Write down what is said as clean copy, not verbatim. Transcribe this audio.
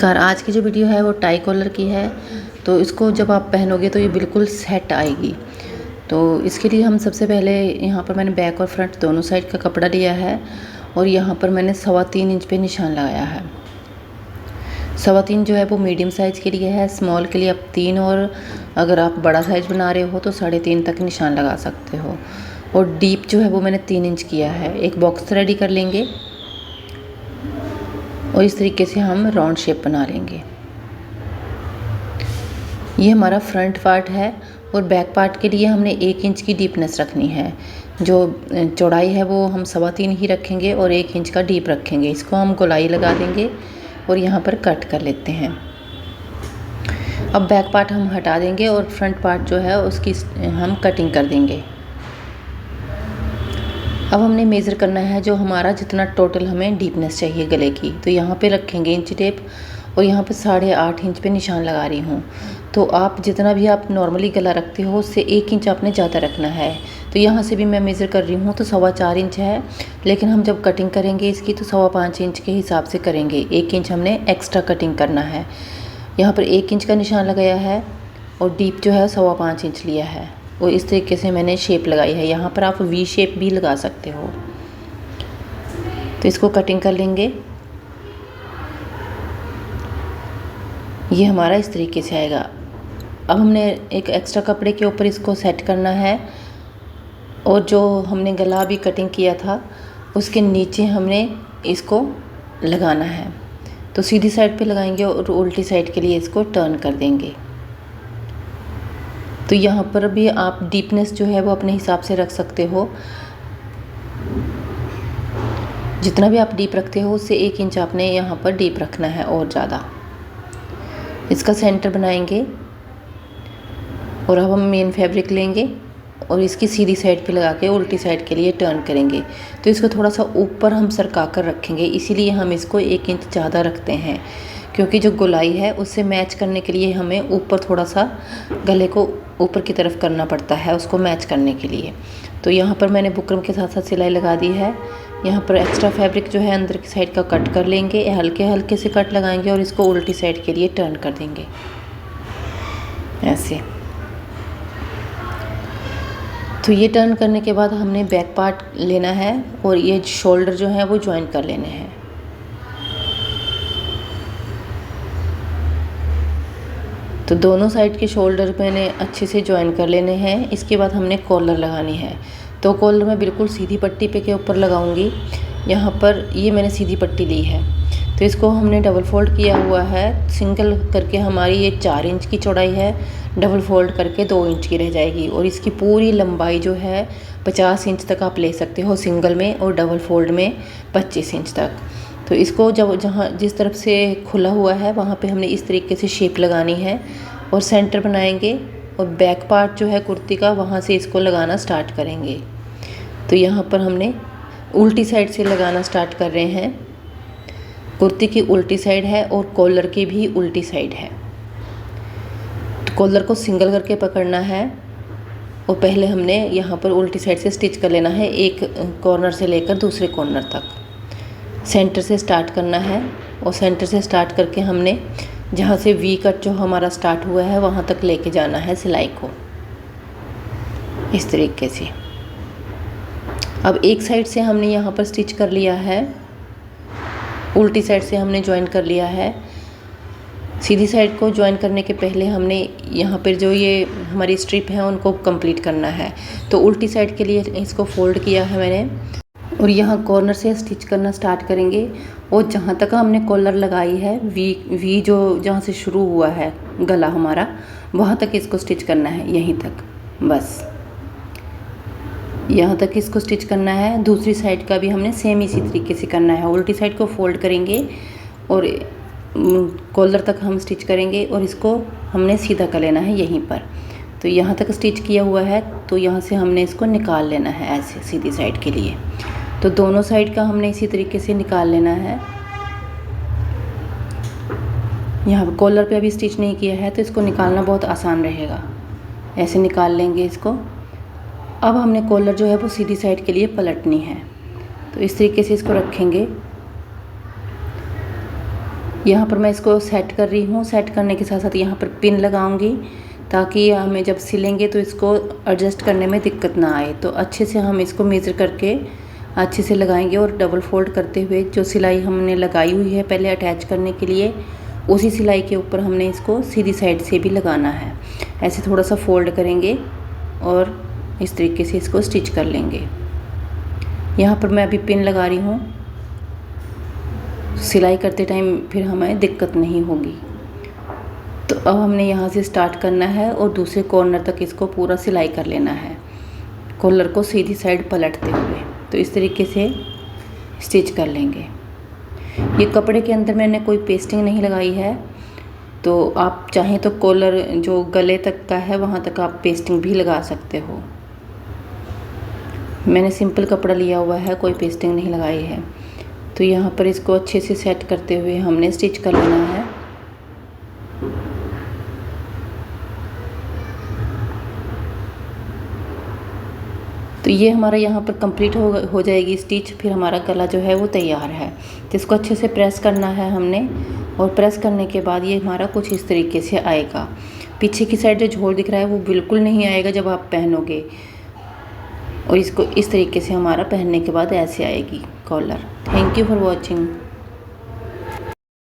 नमस्कार। आज की जो वीडियो है वो टाई कॉलर की है। तो इसको जब आप पहनोगे तो ये बिल्कुल सेट आएगी। तो इसके लिए हम सबसे पहले यहाँ पर मैंने बैक और फ्रंट दोनों साइड का कपड़ा लिया है और यहाँ पर मैंने 3.25 इंच पे निशान लगाया है। 3.25 जो है वो मीडियम साइज़ के लिए है, स्मॉल के लिए आप 3 और अगर आप बड़ा साइज़ बना रहे हो तो 3.5 तक निशान लगा सकते हो। और डीप जो है वो मैंने 3 इंच किया है। एक बॉक्स रेडी कर लेंगे और इस तरीके से हम राउंड शेप बना लेंगे। ये हमारा फ्रंट पार्ट है और बैक पार्ट के लिए हमने 1 इंच की डीपनेस रखनी है। जो चौड़ाई है वो हम 3.25 ही रखेंगे और 1 इंच का डीप रखेंगे। इसको हम गोलाई लगा देंगे और यहाँ पर कट कर लेते हैं। अब बैक पार्ट हम हटा देंगे और फ्रंट पार्ट जो है उसकी हम कटिंग कर देंगे। अब हमने मेज़र करना है जो हमारा जितना टोटल हमें डीपनेस चाहिए गले की। तो यहाँ पे रखेंगे इंच टेप और यहाँ पे 8.5 इंच पे निशान लगा रही हूँ। तो आप जितना भी आप नॉर्मली गला रखते हो उससे 1 इंच आपने ज़्यादा रखना है। तो यहाँ से भी मैं मेज़र कर रही हूँ तो 4.25 इंच है, लेकिन हम जब कटिंग करेंगे इसकी तो 5.25 इंच के हिसाब से करेंगे। 1 इंच हमने एक्स्ट्रा कटिंग करना है। यहाँ पर 1 इंच का निशान लगाया है और डीप जो है 5.25 इंच लिया है और इस तरीके से मैंने शेप लगाई है। यहाँ पर आप वी शेप भी लगा सकते हो। तो इसको कटिंग कर लेंगे। ये हमारा इस तरीके से आएगा। अब हमने एक एक्स्ट्रा कपड़े के ऊपर इसको सेट करना है और जो हमने गला भी कटिंग किया था उसके नीचे हमने इसको लगाना है। तो सीधी साइड पे लगाएंगे और उल्टी साइड के लिए इसको टर्न कर देंगे। तो यहाँ पर भी आप डीपनेस जो है वो अपने हिसाब से रख सकते हो। जितना भी आप डीप रखते हो उससे 1 इंच आपने यहाँ पर डीप रखना है और ज़्यादा। इसका सेंटर बनाएंगे और अब हम मेन फैब्रिक लेंगे और इसकी सीधी साइड पे लगा के उल्टी साइड के लिए टर्न करेंगे। तो इसको थोड़ा सा ऊपर हम सरका कर रखेंगे, इसीलिए हम इसको 1 इंच ज़्यादा रखते हैं, क्योंकि जो गोलाई है उससे मैच करने के लिए हमें ऊपर थोड़ा सा गले को ऊपर की तरफ करना पड़ता है उसको मैच करने के लिए। तो यहाँ पर मैंने बुकरम के साथ साथ सिलाई लगा दी है। यहाँ पर एक्स्ट्रा फैब्रिक जो है अंदर की साइड का कट कर लेंगे, हल्के हल्के से कट लगाएंगे और इसको उल्टी साइड के लिए टर्न कर देंगे ऐसे। तो ये टर्न करने के बाद हमने बैक पार्ट लेना है और ये शोल्डर जो है वो ज्वाइन कर लेने हैं। तो दोनों साइड के शोल्डर मैंने अच्छे से ज्वाइन कर लेने हैं। इसके बाद हमने कॉलर लगानी है। तो कॉलर मैं बिल्कुल सीधी पट्टी पे के ऊपर लगाऊंगी। यहाँ पर ये मैंने सीधी पट्टी ली है तो इसको हमने डबल फोल्ड किया हुआ है। सिंगल करके हमारी ये 4 इंच की चौड़ाई है, डबल फोल्ड करके 2 इंच की रह जाएगी और इसकी पूरी लंबाई जो है 50 इंच तक आप ले सकते हो सिंगल में और डबल फोल्ड में 25 इंच तक। तो इसको जब जहाँ जिस तरफ से खुला हुआ है वहाँ पे हमने इस तरीके से शेप लगानी है और सेंटर बनाएंगे और बैक पार्ट जो है कुर्ती का वहाँ से इसको लगाना स्टार्ट करेंगे। तो यहाँ पर हमने उल्टी साइड से लगाना स्टार्ट कर रहे हैं। कुर्ती की उल्टी साइड है और कॉलर की भी उल्टी साइड है। तो कॉलर को सिंगल करके पकड़ना है और पहले हमने यहाँ पर उल्टी साइड से स्टिच कर लेना है, एक कॉर्नर से लेकर दूसरे कॉर्नर तक। सेंटर से स्टार्ट करना है और सेंटर से स्टार्ट करके हमने जहाँ से वी कट जो हमारा स्टार्ट हुआ है वहाँ तक लेके जाना है सिलाई को इस तरीके से। अब एक साइड से हमने यहाँ पर स्टिच कर लिया है, उल्टी साइड से हमने ज्वाइन कर लिया है। सीधी साइड को ज्वाइन करने के पहले हमने यहाँ पर जो ये हमारी स्ट्रिप है उनको कंप्लीट करना है। तो उल्टी साइड के लिए इसको फोल्ड किया है मैंने और यहाँ कॉर्नर से स्टिच करना स्टार्ट करेंगे और जहाँ तक हमने कॉलर लगाई है वी जो जहाँ से शुरू हुआ है गला हमारा वहाँ तक इसको स्टिच करना है, यहीं तक बस यहाँ तक इसको स्टिच करना है। दूसरी साइड का भी हमने सेम इसी तरीके से करना है। उल्टी साइड को फोल्ड करेंगे और कॉलर तक हम स्टिच करेंगे और इसको हमने सीधा कर लेना है यहीं पर। तो यहाँ तक स्टिच किया हुआ है तो यहाँ से हमने इसको निकाल लेना है ऐसे सीधी साइड के लिए। तो दोनों साइड का हमने इसी तरीके से निकाल लेना है। यहाँ पर कॉलर पे अभी स्टिच नहीं किया है तो इसको निकालना बहुत आसान रहेगा। ऐसे निकाल लेंगे इसको। अब हमने कॉलर जो है वो सीधी साइड के लिए पलटनी है। तो इस तरीके से इसको रखेंगे यहाँ पर मैं इसको सेट कर रही हूँ। सेट करने के साथ साथ यहाँ पर पिन लगाऊंगी ताकि हमें जब सिलेंगे तो इसको एडजस्ट करने में दिक्कत ना आए। तो अच्छे से हम इसको मेज़र करके अच्छे से लगाएंगे और डबल फोल्ड करते हुए जो सिलाई हमने लगाई हुई है पहले अटैच करने के लिए, उसी सिलाई के ऊपर हमने इसको सीधी साइड से भी लगाना है। ऐसे थोड़ा सा फोल्ड करेंगे और इस तरीके से इसको स्टिच कर लेंगे। यहाँ पर मैं अभी पिन लगा रही हूँ, सिलाई करते टाइम फिर हमें दिक्कत नहीं होगी। तो अब हमने यहाँ से स्टार्ट करना है और दूसरे कॉर्नर तक इसको पूरा सिलाई कर लेना है, कॉलर को सीधी साइड पलटते हुए। तो इस तरीके से स्टिच कर लेंगे। ये कपड़े के अंदर मैंने कोई पेस्टिंग नहीं लगाई है, तो आप चाहें तो कॉलर जो गले तक का है वहाँ तक आप पेस्टिंग भी लगा सकते हो। मैंने सिंपल कपड़ा लिया हुआ है, कोई पेस्टिंग नहीं लगाई है। तो यहाँ पर इसको अच्छे से सेट करते हुए हमने स्टिच कर लेना है। तो ये हमारा यहाँ पर कंप्लीट हो जाएगी स्टिच। फिर हमारा गला जो है वो तैयार है। तो इसको अच्छे से प्रेस करना है हमने, और प्रेस करने के बाद ये हमारा कुछ इस तरीके से आएगा। पीछे की साइड जो झोल दिख रहा है वो बिल्कुल नहीं आएगा जब आप पहनोगे, और इसको इस तरीके से हमारा पहनने के बाद ऐसे आएगी caller. Thank you for watching.